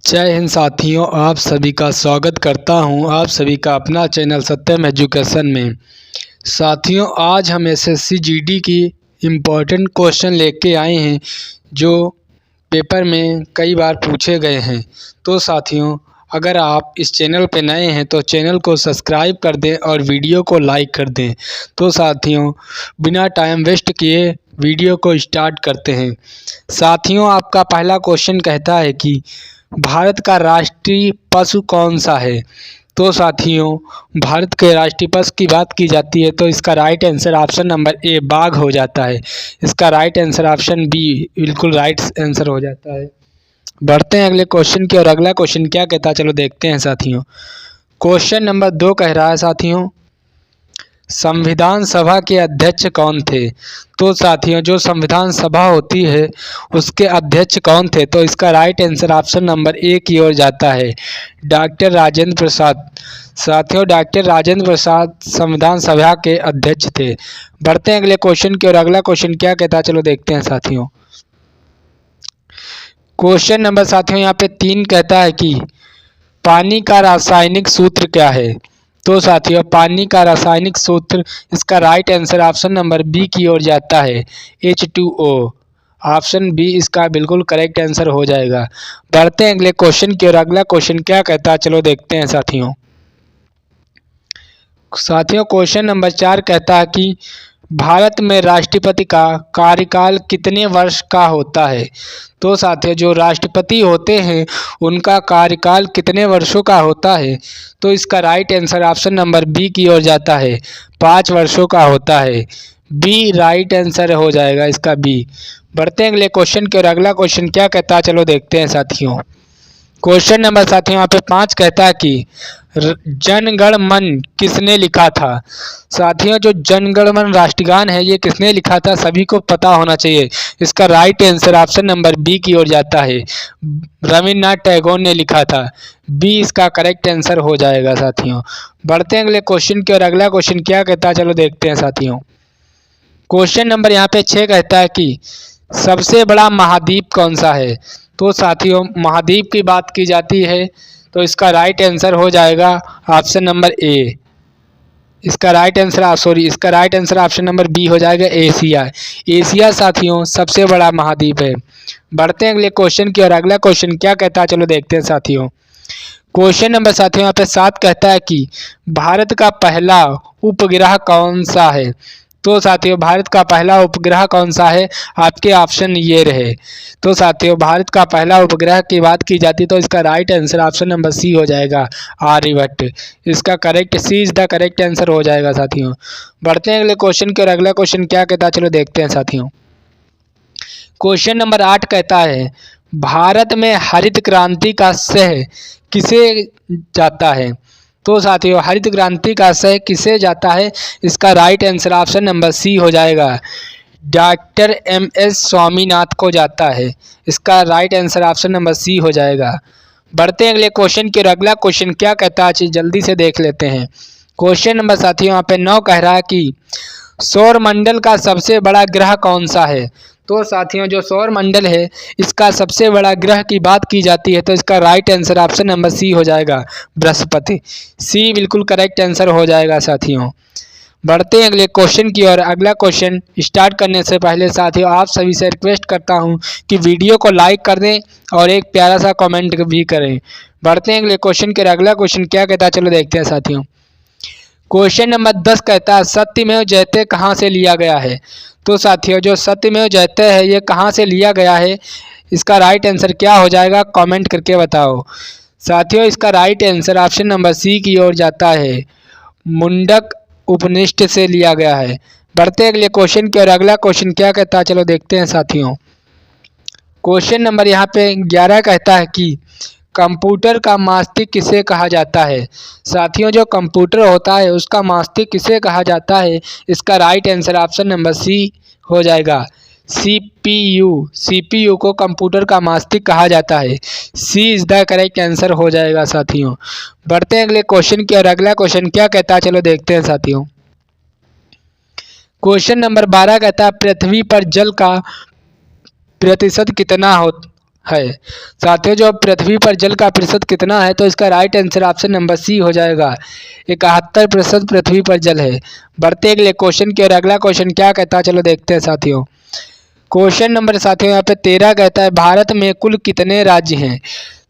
जय हिंद साथियों, आप सभी का स्वागत करता हूं आप सभी का अपना चैनल सत्यम एजुकेशन में। साथियों, आज हम एसएससी जीडी की इम्पोर्टेंट क्वेश्चन लेके आए हैं जो पेपर में कई बार पूछे गए हैं। तो साथियों, अगर आप इस चैनल पे नए हैं तो चैनल को सब्सक्राइब कर दें और वीडियो को लाइक कर दें। तो साथियों, बिना टाइम वेस्ट किए वीडियो को स्टार्ट करते हैं। साथियों, आपका पहला क्वेश्चन कहता है कि भारत का राष्ट्रीय पशु कौन सा है। तो साथियों, भारत के राष्ट्रीय पशु की बात की जाती है तो इसका राइट आंसर ऑप्शन नंबर ए बाघ हो जाता है। इसका राइट आंसर ऑप्शन बी बिल्कुल राइट आंसर हो जाता है। बढ़ते हैं अगले क्वेश्चन की, और अगला क्वेश्चन क्या कहता है चलो देखते हैं साथियों। क्वेश्चन नंबर 2 कह रहा है साथियों, संविधान सभा के अध्यक्ष कौन थे। तो साथियों, जो संविधान सभा होती है उसके अध्यक्ष कौन थे, तो इसका राइट आंसर ऑप्शन नंबर ए की ओर जाता है, डॉक्टर राजेंद्र प्रसाद। साथियों, डॉक्टर राजेंद्र प्रसाद संविधान सभा के अध्यक्ष थे। बढ़ते हैं अगले क्वेश्चन की, और अगला क्वेश्चन क्या कहता है चलो देखते हैं साथियों। क्वेश्चन नंबर साथियों यहाँ पे 3 कहता है कि पानी का रासायनिक सूत्र क्या है। तो साथियों, पानी का रासायनिक सूत्र, इसका right answer option number B की ओर जाता है, H2O। ऑप्शन बी इसका बिल्कुल करेक्ट आंसर हो जाएगा। बढ़ते हैं अगले क्वेश्चन की, और अगला क्वेश्चन क्या कहता है चलो देखते हैं साथियों। साथियों, क्वेश्चन नंबर 4 कहता है कि भारत में राष्ट्रपति का कार्यकाल कितने वर्ष का होता है। तो साथियों, जो राष्ट्रपति होते हैं उनका कार्यकाल कितने वर्षों का होता है, तो इसका right answer option number B की ओर जाता है, 5 वर्षों का होता है। बी राइट आंसर हो जाएगा इसका बी। बढ़ते हैं अगले क्वेश्चन की, और अगला क्वेश्चन क्या कहता है चलो देखते हैं साथियों। क्वेश्चन नंबर साथियों यहाँ पे 5 कहता है कि जन गण मन किसने लिखा था। साथियों, जो जन गण मन राष्ट्रगान है ये किसने लिखा था सभी को पता होना चाहिए। इसका right answer option number B की ओर जाता है, रविन्द्रनाथ टैगोर ने लिखा था। बी इसका करेक्ट आंसर हो जाएगा साथियों। बढ़ते हैं अगले क्वेश्चन की, और अगला क्वेश्चन क्या कहता है चलो देखते हैं साथियों। क्वेश्चन नंबर यहाँ पे 6 कहता है कि सबसे बड़ा महाद्वीप कौन सा है। तो साथियों, महाद्वीप की बात की जाती है तो इसका राइट आंसर हो जाएगा ऑप्शन नंबर ए। इसका right answer option number B हो जाएगा, एशिया। एशिया साथियों सबसे बड़ा महाद्वीप है। बढ़ते हैं अगले क्वेश्चन की, और अगला क्वेश्चन क्या कहता है चलो देखते हैं साथियों। क्वेश्चन नंबर साथियों यहाँ पे 7 कहता है कि भारत का पहला उपग्रह कौन सा है। तो साथियों, भारत का पहला उपग्रह कौन सा है, आपके ऑप्शन ये रहे। तो साथियों, भारत का पहला उपग्रह की बात की जाती तो इसका right answer option number C हो जाएगा, आर्यभट्ट। इसका correct C is the correct answer हो जाएगा साथियों। बढ़ते हैं अगले क्वेश्चन की, और अगला क्वेश्चन क्या कहता है चलो देखते हैं साथियों। क्वेश्चन नंबर 8 कहता है भारत में हरित क्रांति का श्रेय किसे जाता है। तो साथियों, हरित क्रांति का श्रेय किसे जाता है, इसका right answer option number C हो जाएगा, डॉक्टर MS स्वामीनाथन को जाता है। इसका right answer option number C हो जाएगा। बढ़ते हैं अगले क्वेश्चन की, और अगला क्वेश्चन क्या कहता है जल्दी से देख लेते हैं। क्वेश्चन नंबर साथियों यहाँ पे 9 कह रहा है कि सौर मंडल का सबसे बड़ा ग्रह कौन सा है। तो साथियों, जो सौर मंडल है इसका सबसे बड़ा ग्रह की बात की जाती है तो इसका right answer option number C हो जाएगा, बृहस्पति। सी बिल्कुल करेक्ट आंसर हो जाएगा साथियों। बढ़ते हैं अगले क्वेश्चन की, और अगला क्वेश्चन स्टार्ट करने से पहले साथियों आप सभी से रिक्वेस्ट करता हूं कि वीडियो को लाइक कर दें और एक प्यारा सा कमेंट भी करें। बढ़ते हैं अगले क्वेश्चन की, अगला क्वेश्चन क्या कहता है चलो देखते हैं साथियों। क्वेश्चन नंबर 10 कहता है सत्यमेव जयते कहाँ से लिया गया है। तो साथियों, जो सत्यमेव जयते है ये कहाँ से लिया गया है, इसका राइट आंसर क्या हो जाएगा कमेंट करके बताओ। साथियों, इसका right answer option number C की ओर जाता है, मुंडक उपनिषद से लिया गया है। बढ़ते अगले क्वेश्चन की, और अगला क्वेश्चन क्या कहता है चलो देखते हैं साथियों। क्वेश्चन नंबर यहाँ पे 11 कहता है कि कंप्यूटर का मस्तिष्क किसे कहा जाता है। साथियों, जो कंप्यूटर होता है उसका मस्तिष्क किसे कहा जाता है, इसका right answer option number C हो जाएगा, CPU। CPU को कंप्यूटर का मस्तिष्क कहा जाता है। C is the correct answer हो जाएगा साथियों। बढ़ते हैं अगले क्वेश्चन की, और अगला क्वेश्चन क्या कहता है चलो देखते हैं साथियों। क्वेश्चन नंबर 12 कहता है पृथ्वी पर जल का प्रतिशत कितना है। साथियों, जो पृथ्वी पर जल का प्रतिशत कितना है, तो इसका right answer option number C हो जाएगा। 71% पृथ्वी पर जल है। बढ़ते अगले क्वेश्चन की ओर। अगला क्वेश्चन क्या कहता है, चलो देखते हैं साथियों। क्वेश्चन नंबर साथियों यहाँ पे 13 कहता है, भारत में कुल कितने राज्य हैं।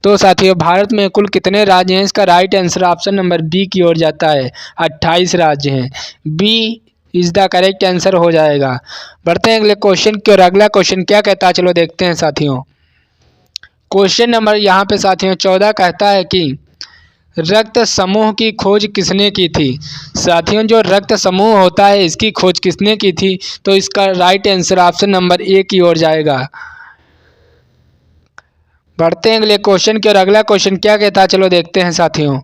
तो साथियों, भारत में कुल कितने राज्य हैं, इसका right answer option number B की ओर जाता है। 28 राज्य हैं। B is the correct answer हो जाएगा। बढ़ते हैं अगले क्वेश्चन की ओर। अगला क्वेश्चन क्या कहता है, चलो देखते हैं साथियों। क्वेश्चन नंबर यहाँ पे साथियों 14 कहता है कि रक्त समूह की खोज किसने की थी। साथियों, जो रक्त समूह होता है इसकी खोज किसने की थी, तो इसका राइट आंसर ऑप्शन नंबर ए की ओर जाएगा। बढ़ते हैं अगले क्वेश्चन की ओर। अगला क्वेश्चन क्या कहता है, चलो देखते हैं साथियों।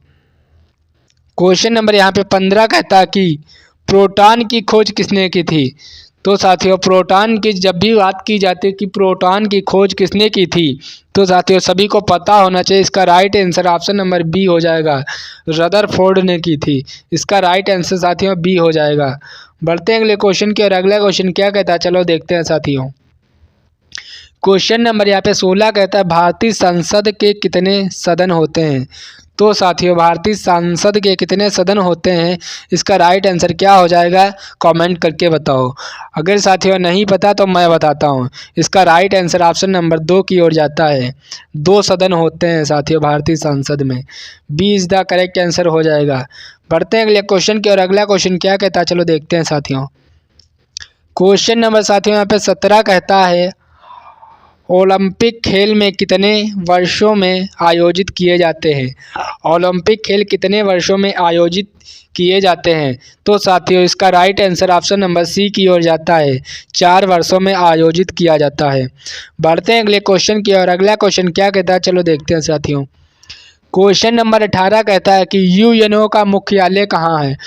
क्वेश्चन नंबर यहाँ पे 15 कहता है कि प्रोटॉन की खोज किसने की थी। तो साथियों, प्रोटॉन की जब भी बात की जाती है कि प्रोटॉन की खोज किसने की थी, तो साथियों सभी को पता होना चाहिए, इसका right answer option number B हो जाएगा। रदरफोर्ड ने की थी। इसका राइट आंसर साथियों बी हो जाएगा। बढ़ते हैं अगले क्वेश्चन की ओर। अगला क्वेश्चन क्या कहता है, चलो देखते हैं साथियों। क्वेश्चन नंबर यहाँ पे 16 कहता है, भारतीय संसद के कितने सदन होते हैं। तो साथियों, भारतीय संसद के कितने सदन होते हैं, इसका राइट आंसर क्या हो जाएगा, कमेंट करके बताओ। अगर साथियों नहीं पता तो मैं बताता हूँ। इसका राइट आंसर ऑप्शन नंबर 2 की ओर जाता है। 2 सदन होते हैं साथियों भारतीय संसद में। B is the correct answer हो जाएगा। बढ़ते हैं अगले क्वेश्चन की ओर। अगला क्वेश्चन क्या कहता है, चलो देखते हैं साथियों। क्वेश्चन नंबर साथियों यहाँ पे 17 कहता है, ओलंपिक खेल में कितने वर्षों में आयोजित किए जाते हैं। ओलंपिक खेल कितने वर्षों में आयोजित किए जाते हैं। तो साथियों, इसका right answer option number C की ओर जाता है। 4 वर्षों में आयोजित किया जाता है। बढ़ते हैं अगले क्वेश्चन की ओर। अगला क्वेश्चन क्या कहता है, चलो देखते हैं साथियों। क्वेश्चन नंबर 18 कहता है कि यूएनओ का मुख्यालय कहाँ है।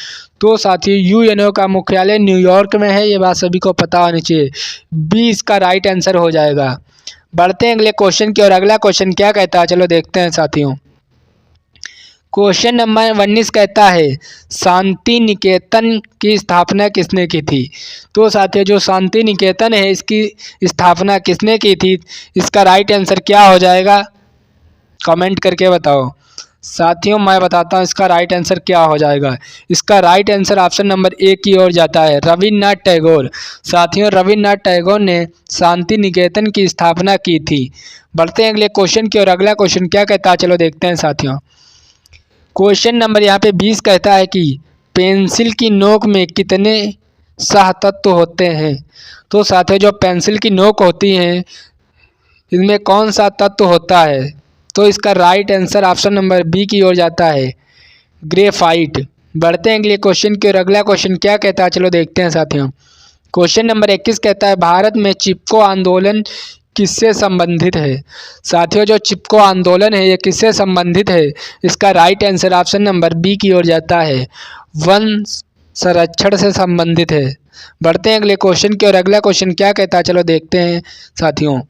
तो साथियों, यूएनओ का मुख्यालय न्यूयॉर्क में है। ये बात सभी को पता होनी चाहिए। बी इसका राइट आंसर हो जाएगा। बढ़ते हैं अगले क्वेश्चन की ओर। अगला क्वेश्चन क्या कहता है, चलो देखते हैं साथियों। क्वेश्चन नंबर 19 कहता है, शांति निकेतन की स्थापना किसने की थी। तो साथियों, जो शांति निकेतन है इसकी स्थापना किसने की थी, इसका राइट आंसर क्या हो जाएगा, कमेंट करके बताओ। साथियों, मैं बताता हूँ इसका राइट आंसर क्या हो जाएगा। इसका राइट आंसर ऑप्शन नंबर ए की ओर जाता है। रविन्द्रनाथ टैगोर। साथियों, रविन्द्रनाथ टैगोर ने शांति निकेतन की स्थापना की थी। बढ़ते हैं अगले क्वेश्चन की ओर। अगला क्वेश्चन क्या कहता है, चलो देखते हैं साथियों। क्वेश्चन नंबर यहाँ पे 20 कहता है कि पेंसिल की नोक में कितने सह तत्व होते हैं। तो साथियों, जो पेंसिल की नोक होती है इनमें कौन सा तत्व होता है, तो इसका right answer option number B की ओर जाता है, ग्रेफाइट। बढ़ते हैं अगले क्वेश्चन की ओर। अगला क्वेश्चन क्या कहता है, चलो देखते हैं साथियों। क्वेश्चन नंबर 21 कहता है, भारत में चिपको आंदोलन किससे संबंधित है। साथियों, जो चिपको आंदोलन है ये किससे संबंधित है, इसका right answer option number B की ओर जाता है, वन संरक्षण से संबंधित है। बढ़ते हैं अगले क्वेश्चन की ओर। अगला क्वेश्चन क्या कहता है, चलो देखते हैं साथियों।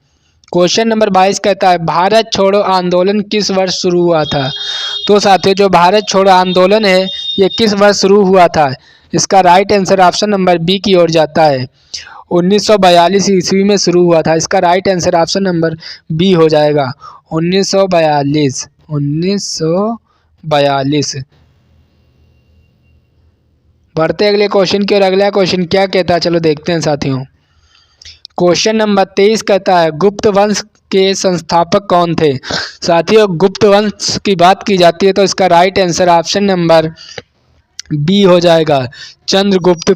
क्वेश्चन नंबर 22 कहता है, भारत छोड़ो आंदोलन किस वर्ष शुरू हुआ था। तो साथियों, जो भारत छोड़ो आंदोलन है ये किस वर्ष शुरू हुआ था, इसका right answer option number B की ओर जाता है। 1942 ईस्वी में शुरू हुआ था। इसका right answer option number B हो जाएगा, 1942। बढ़ते अगले क्वेश्चन की ओर। अगला क्वेश्चन क्या कहता है, चलो देखते हैं साथियों। क्वेश्चन नंबर 23 कहता है, गुप्त वंश के संस्थापक कौन थे। साथियों, गुप्त वंश की बात की जाती है तो इसका right answer option number B हो जाएगा, चंद्रगुप्त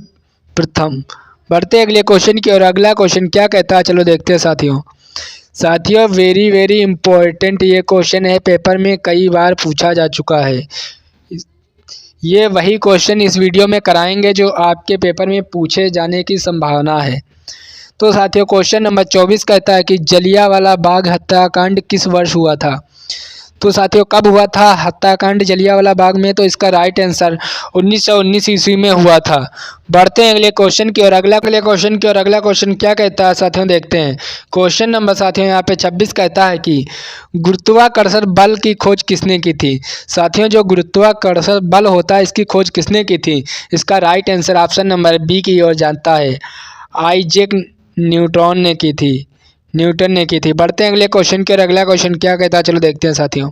प्रथम। बढ़ते अगले क्वेश्चन की ओर। अगला क्वेश्चन क्या कहता है, चलो देखते हैं साथियों। साथियों, वेरी वेरी इंपॉर्टेंट ये क्वेश्चन है, पेपर में कई बार पूछा जा चुका है। ये वही क्वेश्चन इस वीडियो में कराएंगे जो आपके पेपर में पूछे जाने की संभावना है। तो साथियों, क्वेश्चन नंबर 24 कहता है कि जलियांवाला बाग हत्याकांड किस वर्ष हुआ था। तो साथियों, कब हुआ था हत्याकांड जलियांवाला बाग में, तो इसका राइट आंसर 1919 ईस्वी में हुआ था। बढ़ते हैं अगले क्वेश्चन की ओर। अगला क्वेश्चन क्या कहता है साथियों, देखते हैं। क्वेश्चन नंबर साथियों यहाँ पे 26 कहता है कि गुरुत्वाकर्षण बल की खोज किसने की थी। साथियों, जो गुरुत्वाकर्षण बल होता है इसकी खोज किसने की थी, इसका right answer option number B की ओर जाता है, आइजैक न्यूटन ने की थी। न्यूटन ने की थी। बढ़ते हैं अगले क्वेश्चन की ओर। अगला क्वेश्चन क्या कहता है, चलो देखते हैं साथियों।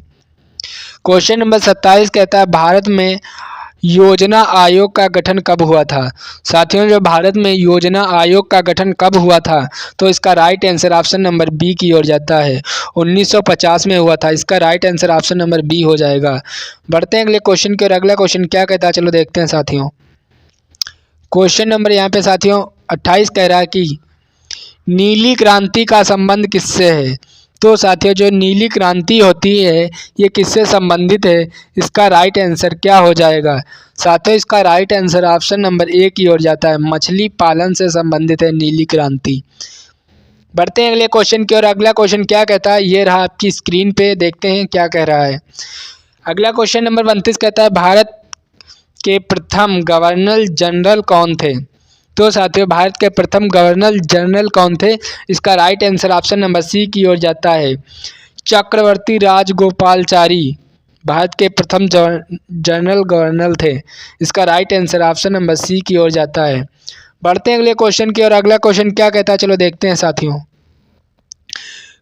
क्वेश्चन नंबर 27 कहता है भारत में योजना आयोग का गठन कब हुआ था। साथियों, जो भारत में योजना आयोग का गठन कब हुआ था, तो इसका right answer option number B की ओर जाता है। 1950 में हुआ था। इसका right answer option number B हो जाएगा। बढ़ते हैं अगले क्वेश्चन की ओर। अगला क्वेश्चन क्या कहता है, चलो देखते हैं साथियों। क्वेश्चन नंबर यहाँ पे साथियों 28 कह रहा है कि नीली क्रांति का संबंध किससे है। तो साथियों, जो नीली क्रांति होती है ये किससे संबंधित है, इसका राइट आंसर क्या हो जाएगा। साथियों, इसका राइट आंसर ऑप्शन नंबर ए की ओर जाता है। मछली पालन से संबंधित है नीली क्रांति। बढ़ते हैं अगले क्वेश्चन की ओर। अगला क्वेश्चन क्या कहता है, ये रहा आपकी स्क्रीन पे, देखते हैं क्या कह रहा है। अगला क्वेश्चन नंबर 29 कहता है भारत के प्रथम गवर्नर जनरल कौन थे। तो साथियों, भारत के प्रथम गवर्नर जनरल कौन थे, इसका right answer option number C की ओर जाता है। चक्रवर्ती राजगोपालचारी भारत के प्रथम जनरल गवर्नर थे। इसका right answer option number C की ओर जाता है। बढ़ते हैं अगले क्वेश्चन की ओर। अगला क्वेश्चन क्या कहता है, चलो देखते हैं साथियों।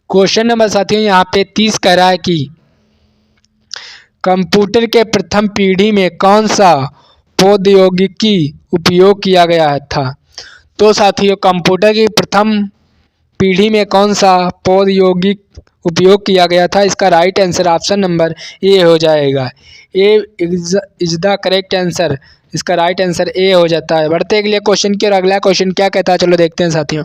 क्वेश्चन नंबर साथियों यहाँ पे 30 कह रहा है कि कंप्यूटर के प्रथम पीढ़ी में कौन सा प्रौद्योगिकी उपयोग किया गया था। तो साथियों, कंप्यूटर की प्रथम पीढ़ी में कौन सा प्रौद्योगिक उपयोग किया गया था, इसका राइट आंसर ऑप्शन नंबर ए हो जाएगा। ए इज द करेक्ट आंसर। इसका राइट आंसर ए हो जाता है। बढ़ते अगले क्वेश्चन की और अगला क्वेश्चन क्या कहता है, चलो देखते हैं साथियों।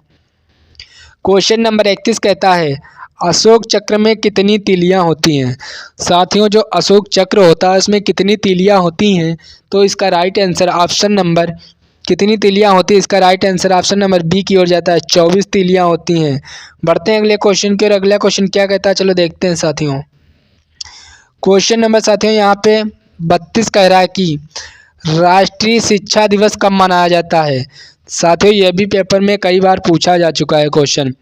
क्वेश्चन नंबर 31 कहता है अशोक चक्र में कितनी तीलियां होती हैं। साथियों, जो अशोक चक्र होता है उसमें कितनी तीलियां होती हैं, तो इसका राइट आंसर ऑप्शन नंबर कितनी तीलियां होती है, इसका right answer option number B की ओर जाता है। 24 तीलियां होती हैं। बढ़ते हैं अगले क्वेश्चन की और अगला क्वेश्चन क्या कहता है, चलो देखते हैं साथियों। क्वेश्चन नंबर साथियों यहाँ पे 32 कह रहा है कि राष्ट्रीय शिक्षा दिवस कब मनाया जाता है। साथियों, यह भी पेपर में कई बार पूछा जा चुका है क्वेश्चन।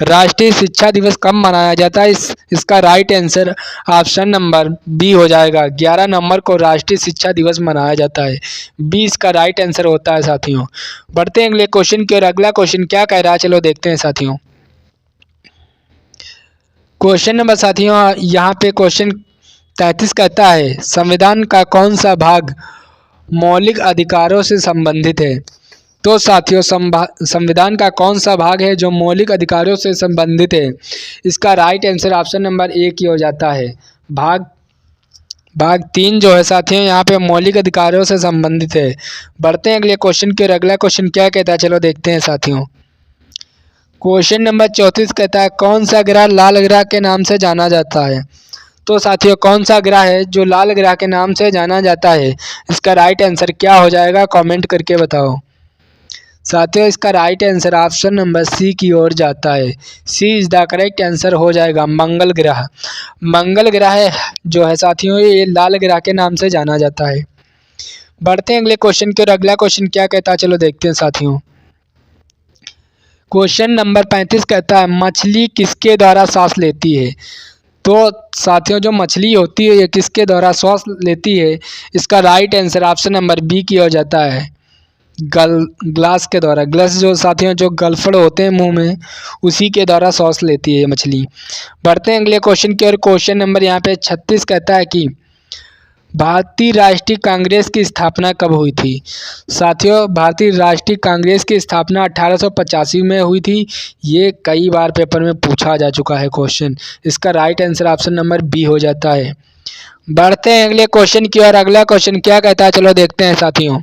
राष्ट्रीय शिक्षा दिवस कब मनाया जाता है, इसका right answer option number B हो जाएगा। 11 नवंबर को राष्ट्रीय शिक्षा दिवस मनाया जाता है। बी इसका राइट आंसर होता है साथियों। बढ़ते हैं अगले क्वेश्चन की और अगला क्वेश्चन क्या कह रहा है, चलो देखते हैं साथियों। क्वेश्चन नंबर साथियों यहाँ पे क्वेश्चन 33 कहता है संविधान का कौन सा भाग मौलिक अधिकारों से संबंधित है। तो साथियों, संविधान का कौन सा भाग है जो मौलिक अधिकारों से संबंधित है, इसका राइट आंसर ऑप्शन नंबर ए की हो जाता है। भाग 3 जो है साथियों यहाँ पे मौलिक अधिकारों से संबंधित है। बढ़ते हैं अगले क्वेश्चन की और अगला क्वेश्चन क्या कहता है, चलो देखते हैं साथियों। क्वेश्चन नंबर 34 कहता है कौन सा ग्रह लाल ग्रह के नाम से जाना जाता है। तो साथियों, कौन सा ग्रह है जो लाल ग्रह के नाम से जाना जाता है, इसका राइट आंसर क्या हो जाएगा, कमेंट करके बताओ। साथियों, इसका right answer option number C की ओर जाता है। C is the correct answer हो जाएगा, मंगल ग्रह। मंगल ग्रह जो है साथियों ये लाल ग्रह के नाम से जाना जाता है। बढ़ते हैं अगले क्वेश्चन की और अगला क्वेश्चन क्या कहता है, चलो देखते हैं साथियों। क्वेश्चन नंबर 35 कहता है मछली किसके द्वारा सांस लेती है। तो साथियों, जो मछली होती है ये किसके द्वारा सांस लेती है, इसका right answer option number B की ओर जाता है। ग्लास के द्वारा। ग्लास जो साथियों जो गलफड़ होते हैं मुंह में, उसी के द्वारा सांस लेती है मछली। बढ़ते हैं अगले क्वेश्चन की और क्वेश्चन नंबर यहाँ पे 36 कहता है कि भारतीय राष्ट्रीय कांग्रेस की स्थापना कब हुई थी। साथियों, भारतीय राष्ट्रीय कांग्रेस की स्थापना 1885 में हुई थी। ये कई बार पेपर में पूछा जा चुका है क्वेश्चन। इसका right answer option number B हो जाता है। बढ़ते हैं अगले क्वेश्चन की और अगला क्वेश्चन क्या कहता है, चलो देखते हैं साथियों।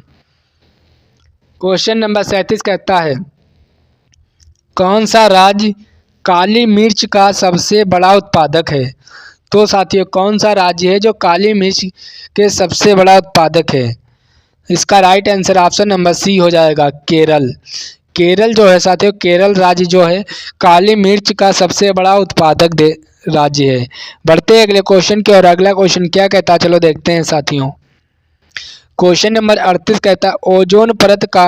क्वेश्चन नंबर 37 कहता है कौन सा राज्य काली मिर्च का सबसे बड़ा उत्पादक है। तो साथियों, कौन सा राज्य है जो काली मिर्च के सबसे बड़ा उत्पादक है, इसका right answer option number C हो जाएगा, केरल। केरल जो है साथियों, केरल राज्य जो है काली मिर्च का सबसे बड़ा उत्पादक राज्य है। बढ़ते हैं अगले क्वेश्चन की और अगला क्वेश्चन क्या कहता है, चलो देखते हैं साथियों। क्वेश्चन नंबर 38 कहता है ओजोन परत का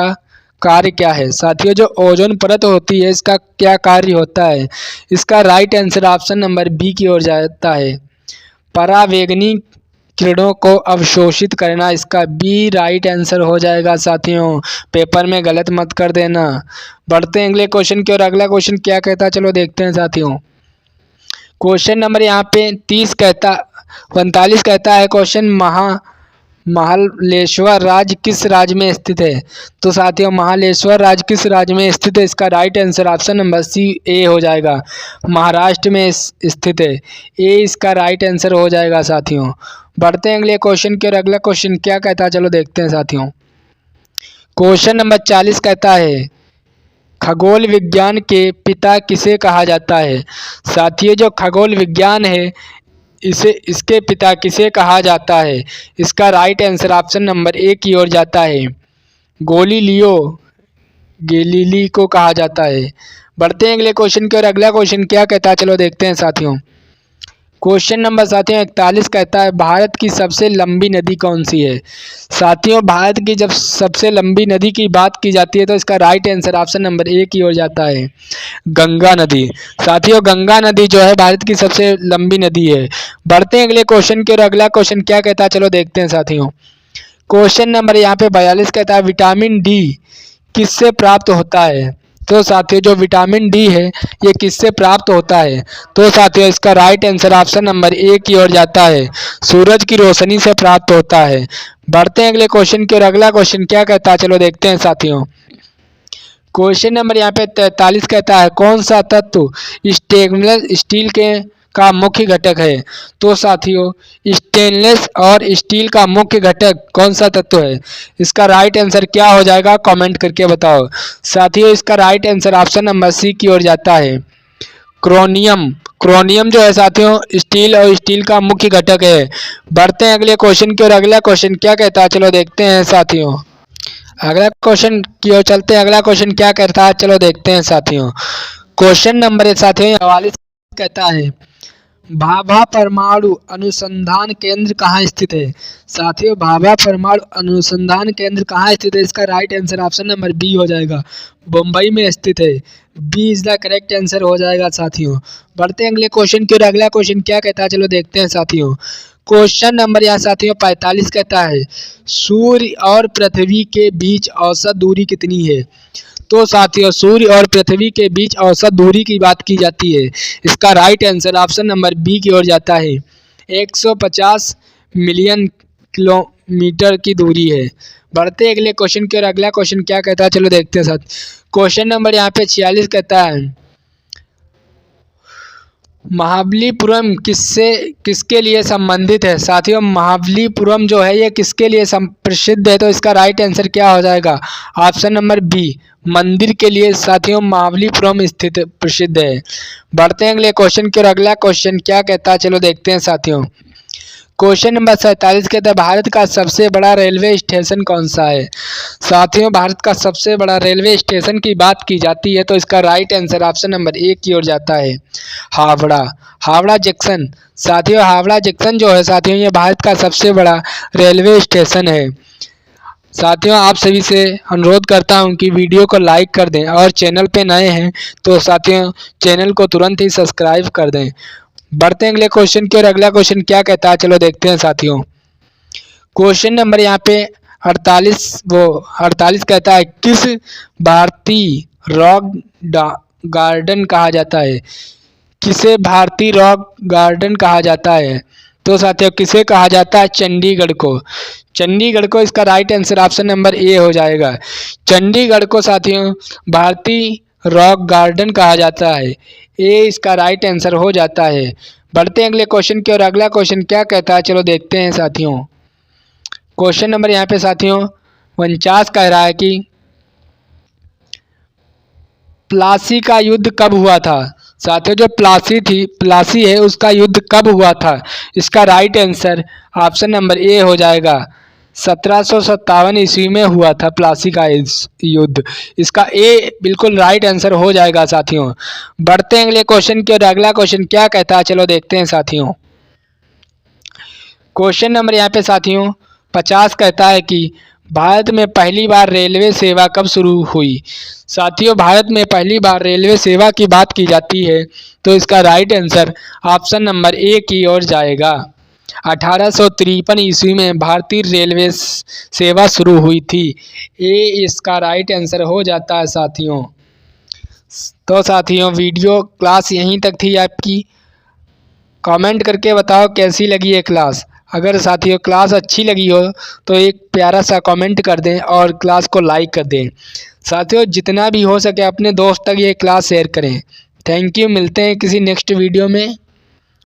कार्य क्या है। साथियों, जो ओजोन परत होती है इसका क्या कार्य होता है, इसका right answer option number B की ओर जाता है। परावैंगनी किरणों को अवशोषित करना, इसका बी राइट आंसर हो जाएगा साथियों। पेपर में गलत मत कर देना। बढ़ते हैं अगले क्वेश्चन की और अगला क्वेश्चन क्या कहता है चलो देखते हैं साथियों। क्वेश्चन नंबर यहाँ पे 45 कहता है क्वेश्चन महालेश्वर राज्य किस राज्य में स्थित है। तो साथियों महालेश्वर राज्य किस राज्य में स्थित है, इसका right answer option number C A हो जाएगा। महाराष्ट्र में स्थित है, ए इसका राइट आंसर हो जाएगा साथियों। बढ़ते हैं अगले क्वेश्चन की और अगला क्वेश्चन क्या कहता है चलो देखते हैं साथियों। क्वेश्चन नंबर 40 कहता है खगोल विज्ञान के पिता किसे कहा जाता है। साथियों जो खगोल विज्ञान है इसके पिता किसे कहा जाता है, इसका राइट आंसर ऑप्शन नंबर ए की ओर जाता है। गैलीलियो गैलीली को कहा जाता है। बढ़ते हैं अगले क्वेश्चन की और अगला क्वेश्चन क्या कहता है चलो देखते हैं साथियों। क्वेश्चन नंबर साथियों 41 कहता है भारत की सबसे लंबी नदी कौन सी है। साथियों भारत की जब सबसे लंबी नदी की बात की जाती है तो इसका राइट आंसर ऑप्शन नंबर ए की ओर जाता है, गंगा नदी। साथियों गंगा नदी जो है भारत की सबसे लंबी नदी है। बढ़ते हैं अगले क्वेश्चन की और अगला क्वेश्चन क्या कहता है चलो देखते हैं साथियों। क्वेश्चन नंबर यहाँ पे 42 कहता है विटामिन डी किससे प्राप्त होता है। तो साथियों जो विटामिन डी है ये किससे प्राप्त होता है। तो साथियों इसका राइट आंसर ऑप्शन नंबर ए की ओर जाता है, सूरज की रोशनी से प्राप्त होता है। बढ़ते हैं अगले क्वेश्चन की और अगला क्वेश्चन क्या कहता है चलो देखते हैं साथियों। क्वेश्चन नंबर यहाँ पे 43 कहता है कौन सा तत्व स्टेनलेस स्टील के का मुख्य घटक है। तो साथियों स्टेनलेस और स्टील का मुख्य घटक कौन सा तत्व है, इसका राइट आंसर क्या हो जाएगा कमेंट करके बताओ। साथियों इसका right answer option number C की ओर जाता है, क्रोनियम। क्रोनियम जो है साथियों स्टील और स्टील का मुख्य घटक है। बढ़ते हैं अगले क्वेश्चन की और अगला क्वेश्चन क्या कहता है चलो देखते हैं साथियों। अगला क्वेश्चन की ओर चलते हैं। अगला क्वेश्चन क्या कहता है चलो देखते हैं साथियों। क्वेश्चन नंबर साथियों 44 कहता है भाभा परमाणु अनुसंधान केंद्र कहाँ स्थित है। साथियों भाभा परमाणु अनुसंधान केंद्र कहाँ स्थित है, इसका right answer option number B हो जाएगा, मुंबई में स्थित है। B is the correct answer हो जाएगा साथियों। बढ़ते हैं अगले क्वेश्चन की और अगला क्वेश्चन क्या कहता है चलो देखते हैं साथियों। क्वेश्चन नंबर यहाँ साथियों 45 कहता है सूर्य और पृथ्वी के बीच औसत दूरी कितनी है। तो साथियों सूर्य और पृथ्वी के बीच औसत दूरी की बात की जाती है, इसका right answer option number B की ओर जाता है, 150 मिलियन किलोमीटर की दूरी है। बढ़ते हैं अगले क्वेश्चन की और अगला क्वेश्चन क्या कहता है चलो देखते हैं साथ। क्वेश्चन नंबर यहाँ पे 46 कहता है महाबलीपुरम किसके लिए संबंधित है। साथियों महाबलीपुरम जो है ये किसके लिए प्रसिद्ध है, तो इसका राइट आंसर क्या हो जाएगा ऑप्शन नंबर बी, मंदिर के लिए साथियों महाबलीपुरम स्थित प्रसिद्ध है। बढ़ते हैं अगले क्वेश्चन की और अगला क्वेश्चन क्या कहता है चलो देखते हैं साथियों। क्वेश्चन नंबर 47 कहता है भारत का सबसे बड़ा रेलवे स्टेशन कौन सा है। साथियों भारत का सबसे बड़ा रेलवे स्टेशन की बात की जाती है तो इसका राइट आंसर ऑप्शन नंबर ए की ओर जाता है, हावड़ा जंक्शन। साथियों हावड़ा जंक्शन जो है साथियों ये भारत का सबसे बड़ा रेलवे स्टेशन है। साथियों आप सभी से अनुरोध करता हूं कि वीडियो को लाइक कर दें और चैनल पे नए हैं तो साथियों चैनल को तुरंत ही सब्सक्राइब कर दें। बढ़ते हैं अगले क्वेश्चन की और अगला क्वेश्चन क्या कहता है चलो देखते हैं साथियों। क्वेश्चन नंबर यहाँ पे 48 कहता है किस भारतीय रॉक गार्डन कहा जाता है। किसे भारतीय रॉक गार्डन कहा जाता है, तो साथियों किसे कहा जाता है चंडीगढ़ को। चंडीगढ़ को इसका राइट आंसर ऑप्शन नंबर ए हो जाएगा, चंडीगढ़ को साथियों भारतीय रॉक गार्डन कहा जाता है, ए इसका राइट आंसर हो जाता है। बढ़ते हैं अगले क्वेश्चन की और अगला क्वेश्चन क्या कहता है चलो देखते हैं साथियों। क्वेश्चन नंबर यहाँ पे साथियों 49 कह रहा है कि प्लासी का युद्ध कब हुआ था। साथियों जो प्लासी है उसका युद्ध कब हुआ था, इसका राइट आंसर ऑप्शन नंबर ए हो जाएगा, 1757 ईस्वी में हुआ था प्लासी का युद्ध, इसका ए बिल्कुल राइट आंसर हो जाएगा साथियों। बढ़ते हैं अगले क्वेश्चन की और अगला क्वेश्चन क्या कहता है चलो देखते हैं साथियों। क्वेश्चन नंबर यहाँ पे साथियों 50 कहता है कि भारत में पहली बार रेलवे सेवा कब शुरू हुई। साथियों भारत में पहली बार रेलवे सेवा की बात की जाती है तो इसका राइट आंसर ऑप्शन नंबर ए की ओर जाएगा, 1853 ईस्वी में भारतीय रेलवे सेवा शुरू हुई थी। ये इसका राइट आंसर हो जाता है साथियों। तो साथियों वीडियो क्लास यहीं तक थी आपकी। कमेंट करके बताओ कैसी लगी ये क्लास। अगर साथियों क्लास अच्छी लगी हो तो एक प्यारा सा कमेंट कर दें और क्लास को लाइक कर दें। साथियों जितना भी हो सके अपने दोस्त तक ये क्लास शेयर करें। थैंक यू, मिलते हैं किसी नेक्स्ट वीडियो में।